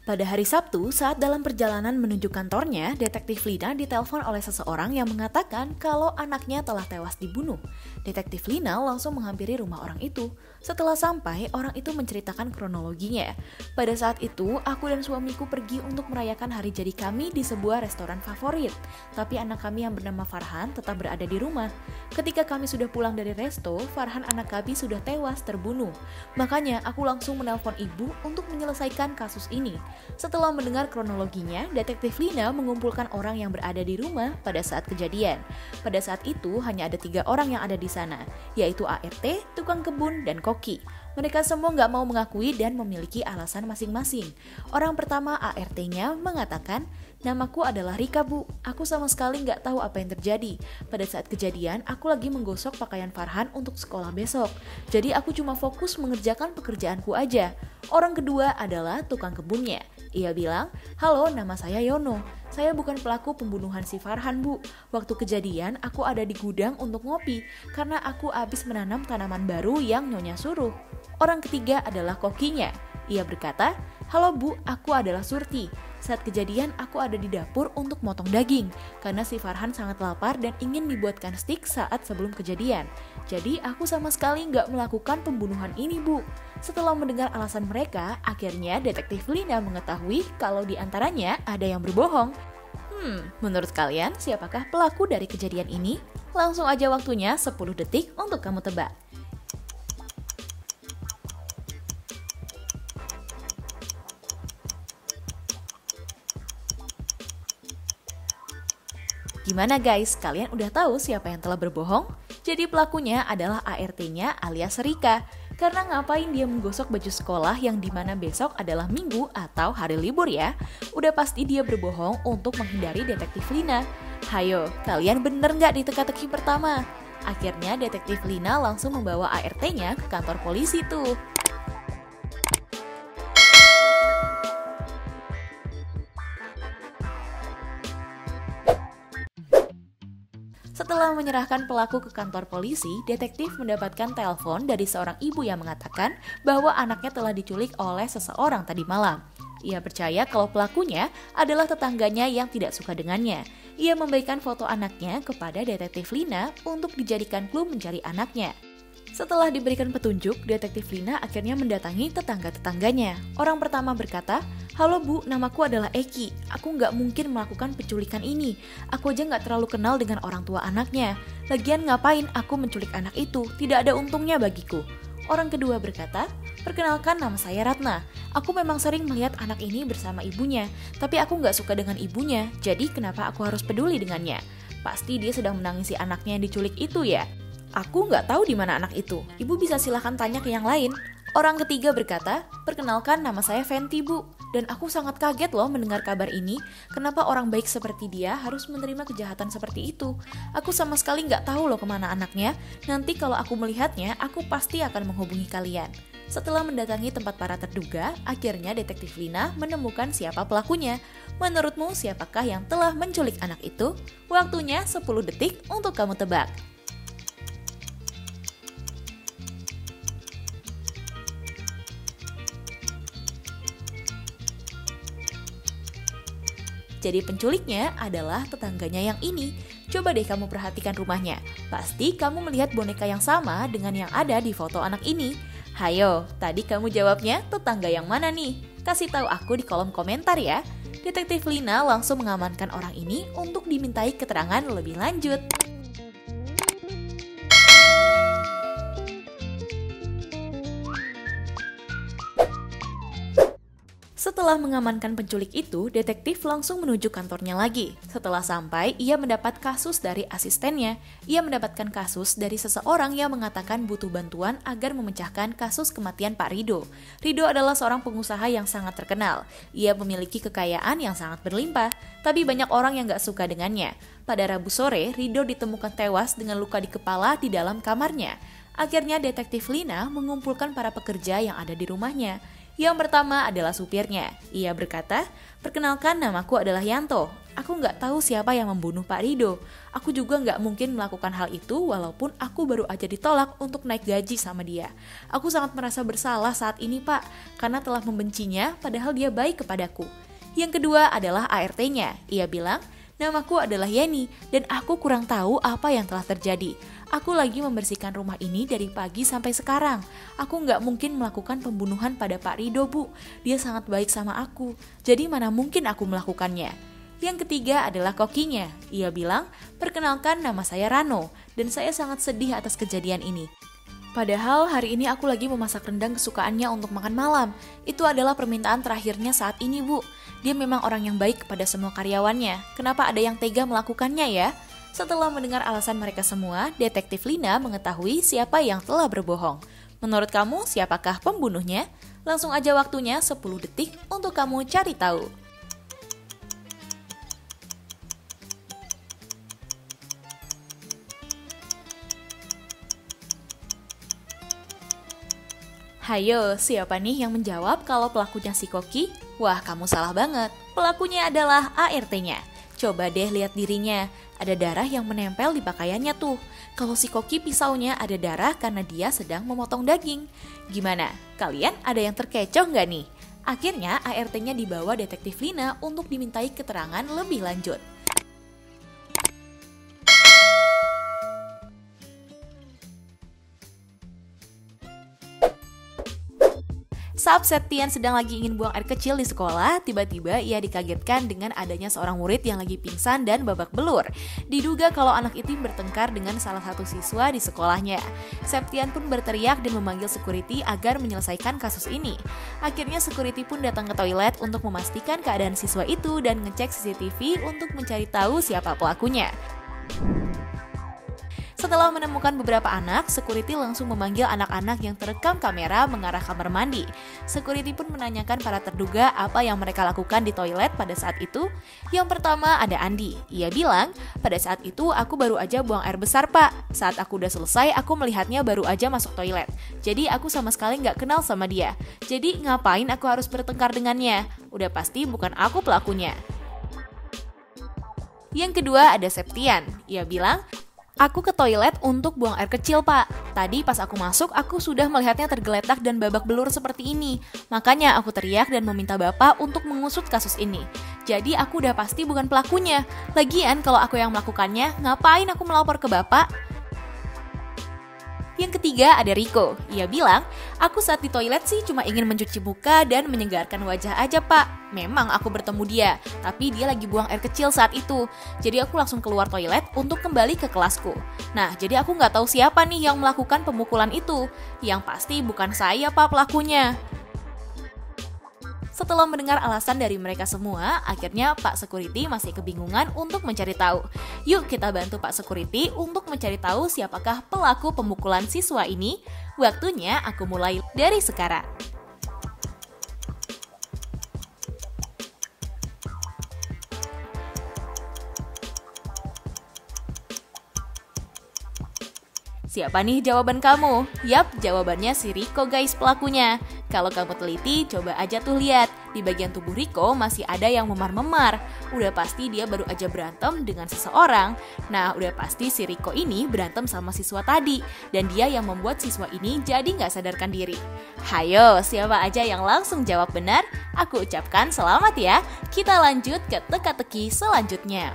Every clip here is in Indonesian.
Pada hari Sabtu, saat dalam perjalanan menuju kantornya, Detektif Lina ditelepon oleh seseorang yang mengatakan kalau anaknya telah tewas dibunuh. Detektif Lina langsung menghampiri rumah orang itu. Setelah sampai, orang itu menceritakan kronologinya. Pada saat itu, aku dan suamiku pergi untuk merayakan hari jadi kami di sebuah restoran favorit. Tapi anak kami yang bernama Farhan tetap berada di rumah. Ketika kami sudah pulang dari resto, Farhan anak kami sudah tewas terbunuh. Makanya aku langsung menelpon ibu untuk menyelesaikan kasus ini. Setelah mendengar kronologinya, Detektif Lina mengumpulkan orang yang berada di rumah pada saat kejadian. Pada saat itu hanya ada 3 orang yang ada di sana, yaitu ART, tukang kebun, dan koki. Mereka semua nggak mau mengakui dan memiliki alasan masing-masing. Orang pertama ART-nya mengatakan, "Namaku adalah Rika, Bu. Aku sama sekali nggak tahu apa yang terjadi. Pada saat kejadian, aku lagi menggosok pakaian Farhan untuk sekolah besok. Jadi aku cuma fokus mengerjakan pekerjaanku aja." Orang kedua adalah tukang kebunnya. Ia bilang, "Halo, nama saya Yono. Saya bukan pelaku pembunuhan si Farhan, Bu. Waktu kejadian, aku ada di gudang untuk ngopi karena aku habis menanam tanaman baru yang Nyonya suruh." Orang ketiga adalah kokinya. Ia berkata, "Halo Bu, aku adalah Surti. Saat kejadian aku ada di dapur untuk motong daging karena si Farhan sangat lapar dan ingin dibuatkan stik saat sebelum kejadian. Jadi aku sama sekali nggak melakukan pembunuhan ini, Bu." Setelah mendengar alasan mereka, akhirnya Detektif Lina mengetahui kalau di antaranya ada yang berbohong. Menurut kalian siapakah pelaku dari kejadian ini? Langsung aja waktunya 10 detik untuk kamu tebak. Gimana guys, kalian udah tahu siapa yang telah berbohong? Jadi pelakunya adalah ART-nya alias Rika. Karena ngapain dia menggosok baju sekolah yang dimana besok adalah minggu atau hari libur ya? Udah pasti dia berbohong untuk menghindari Detektif Lina. Hayo, kalian bener nggak di teka-teki pertama? Akhirnya Detektif Lina langsung membawa ART-nya ke kantor polisi tuh. Setelah menyerahkan pelaku ke kantor polisi, detektif mendapatkan telepon dari seorang ibu yang mengatakan bahwa anaknya telah diculik oleh seseorang tadi malam. Ia percaya kalau pelakunya adalah tetangganya yang tidak suka dengannya. Ia memberikan foto anaknya kepada Detektif Lina untuk dijadikan clue mencari anaknya. Setelah diberikan petunjuk, Detektif Lina akhirnya mendatangi tetangga-tetangganya. Orang pertama berkata, "Halo Bu, namaku adalah Eki. Aku nggak mungkin melakukan penculikan ini. Aku aja nggak terlalu kenal dengan orang tua anaknya. Lagian ngapain aku menculik anak itu? Tidak ada untungnya bagiku." Orang kedua berkata, "Perkenalkan, nama saya Ratna. Aku memang sering melihat anak ini bersama ibunya, tapi aku nggak suka dengan ibunya. Jadi kenapa aku harus peduli dengannya? Pasti dia sedang menangisi anaknya yang diculik itu ya. Aku nggak tahu di mana anak itu. Ibu bisa silahkan tanya ke yang lain." Orang ketiga berkata, "Perkenalkan, nama saya Fenty, Bu. Dan aku sangat kaget loh mendengar kabar ini. Kenapa orang baik seperti dia harus menerima kejahatan seperti itu? Aku sama sekali nggak tahu loh kemana anaknya. Nanti kalau aku melihatnya, aku pasti akan menghubungi kalian." Setelah mendatangi tempat para terduga, akhirnya Detektif Lina menemukan siapa pelakunya. Menurutmu siapakah yang telah menculik anak itu? Waktunya 10 detik untuk kamu tebak. Jadi penculiknya adalah tetangganya yang ini. Coba deh kamu perhatikan rumahnya. Pasti kamu melihat boneka yang sama dengan yang ada di foto anak ini. Hayo, tadi kamu jawabnya tetangga yang mana nih? Kasih tahu aku di kolom komentar ya. Detektif Lina langsung mengamankan orang ini untuk dimintai keterangan lebih lanjut. Setelah mengamankan penculik itu, detektif langsung menuju kantornya lagi. Setelah sampai, ia mendapat kasus dari asistennya. Ia mendapatkan kasus dari seseorang yang mengatakan butuh bantuan agar memecahkan kasus kematian Pak Rido. Rido adalah seorang pengusaha yang sangat terkenal. Ia memiliki kekayaan yang sangat berlimpah, tapi banyak orang yang gak suka dengannya. Pada Rabu sore, Rido ditemukan tewas dengan luka di kepala di dalam kamarnya. Akhirnya detektif Lina mengumpulkan para pekerja yang ada di rumahnya. Yang pertama adalah supirnya. Ia berkata, "Perkenalkan, namaku adalah Yanto. Aku nggak tahu siapa yang membunuh Pak Rido. Aku juga nggak mungkin melakukan hal itu walaupun aku baru aja ditolak untuk naik gaji sama dia. Aku sangat merasa bersalah saat ini, Pak, karena telah membencinya padahal dia baik kepadaku." Yang kedua adalah ART-nya. Ia bilang, "Namaku adalah Yeni dan aku kurang tahu apa yang telah terjadi. Aku lagi membersihkan rumah ini dari pagi sampai sekarang. Aku nggak mungkin melakukan pembunuhan pada Pak Rido, Bu. Dia sangat baik sama aku. Jadi mana mungkin aku melakukannya." Yang ketiga adalah kokinya. Ia bilang, "Perkenalkan, nama saya Rano dan saya sangat sedih atas kejadian ini. Padahal hari ini aku lagi memasak rendang kesukaannya untuk makan malam. Itu adalah permintaan terakhirnya saat ini, Bu. Dia memang orang yang baik kepada semua karyawannya. Kenapa ada yang tega melakukannya ya?" Setelah mendengar alasan mereka semua, Detektif Lina mengetahui siapa yang telah berbohong. Menurut kamu, siapakah pembunuhnya? Langsung aja waktunya 10 detik untuk kamu cari tahu. Hayo, siapa nih yang menjawab kalau pelakunya si Koki? Wah, kamu salah banget. Pelakunya adalah ART-nya. Coba deh lihat dirinya. Ada darah yang menempel di pakaiannya tuh. Kalau si Koki pisaunya ada darah karena dia sedang memotong daging. Gimana? Kalian ada yang terkecoh nggak nih? Akhirnya ART-nya dibawa Detektif Lina untuk dimintai keterangan lebih lanjut. Saat Septian sedang lagi ingin buang air kecil di sekolah, tiba-tiba ia dikagetkan dengan adanya seorang murid yang lagi pingsan dan babak belur. Diduga kalau anak itu bertengkar dengan salah satu siswa di sekolahnya. Septian pun berteriak dan memanggil security agar menyelesaikan kasus ini. Akhirnya security pun datang ke toilet untuk memastikan keadaan siswa itu dan ngecek CCTV untuk mencari tahu siapa pelakunya. Setelah menemukan beberapa anak, security langsung memanggil anak-anak yang terekam kamera mengarah kamar mandi. Security pun menanyakan para terduga apa yang mereka lakukan di toilet pada saat itu. Yang pertama ada Andi. Ia bilang, "Pada saat itu aku baru aja buang air besar, Pak. Saat aku udah selesai, aku melihatnya baru aja masuk toilet. Jadi aku sama sekali nggak kenal sama dia. Jadi ngapain aku harus bertengkar dengannya? Udah pasti bukan aku pelakunya." Yang kedua ada Septian. Ia bilang, "Aku ke toilet untuk buang air kecil, Pak. Tadi pas aku masuk, aku sudah melihatnya tergeletak dan babak belur seperti ini. Makanya aku teriak dan meminta Bapak untuk mengusut kasus ini. Jadi aku udah pasti bukan pelakunya. Lagian kalau aku yang melakukannya, ngapain aku melapor ke Bapak?" Yang ketiga ada Riko. Ia bilang, "Aku saat di toilet sih cuma ingin mencuci muka dan menyegarkan wajah aja, Pak. Memang aku bertemu dia, tapi dia lagi buang air kecil saat itu. Jadi aku langsung keluar toilet untuk kembali ke kelasku. Nah, jadi aku nggak tahu siapa nih yang melakukan pemukulan itu. Yang pasti bukan saya, Pak, pelakunya." Setelah mendengar alasan dari mereka semua, akhirnya Pak Security masih kebingungan untuk mencari tahu. Yuk kita bantu Pak Security untuk mencari tahu siapakah pelaku pemukulan siswa ini. Waktunya aku mulai dari sekarang. Siapa nih jawaban kamu? Yap, jawabannya si Riko guys pelakunya. Kalau kamu teliti, coba aja tuh lihat. Di bagian tubuh Riko masih ada yang memar-memar. Udah pasti dia baru aja berantem dengan seseorang. Nah, udah pasti si Riko ini berantem sama siswa tadi. Dan dia yang membuat siswa ini jadi nggak sadarkan diri. Hayo, siapa aja yang langsung jawab benar? Aku ucapkan selamat ya. Kita lanjut ke teka-teki selanjutnya.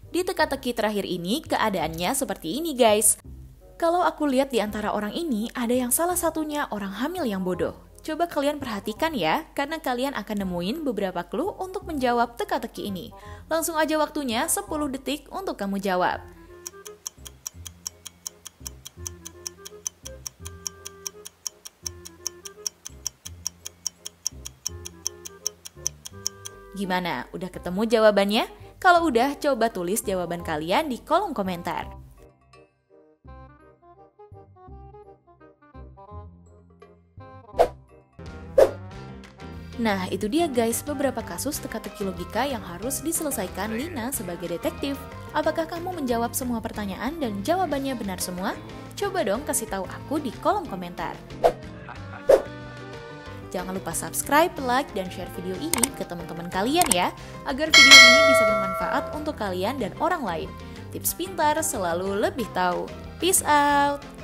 Di teka-teki terakhir ini, keadaannya seperti ini guys. Kalau aku lihat di antara orang ini, ada yang salah satunya orang hamil yang bodoh. Coba kalian perhatikan ya, karena kalian akan nemuin beberapa clue untuk menjawab teka-teki ini. Langsung aja waktunya 10 detik untuk kamu jawab. Gimana? Udah ketemu jawabannya? Kalau udah, coba tulis jawaban kalian di kolom komentar. Nah, itu dia guys, beberapa kasus teka-teki logika yang harus diselesaikan Lina sebagai detektif. Apakah kamu menjawab semua pertanyaan dan jawabannya benar semua? Coba dong kasih tahu aku di kolom komentar. Jangan lupa subscribe, like, dan share video ini ke teman-teman kalian ya, agar video ini bisa bermanfaat untuk kalian dan orang lain. Tips pintar selalu lebih tahu. Peace out!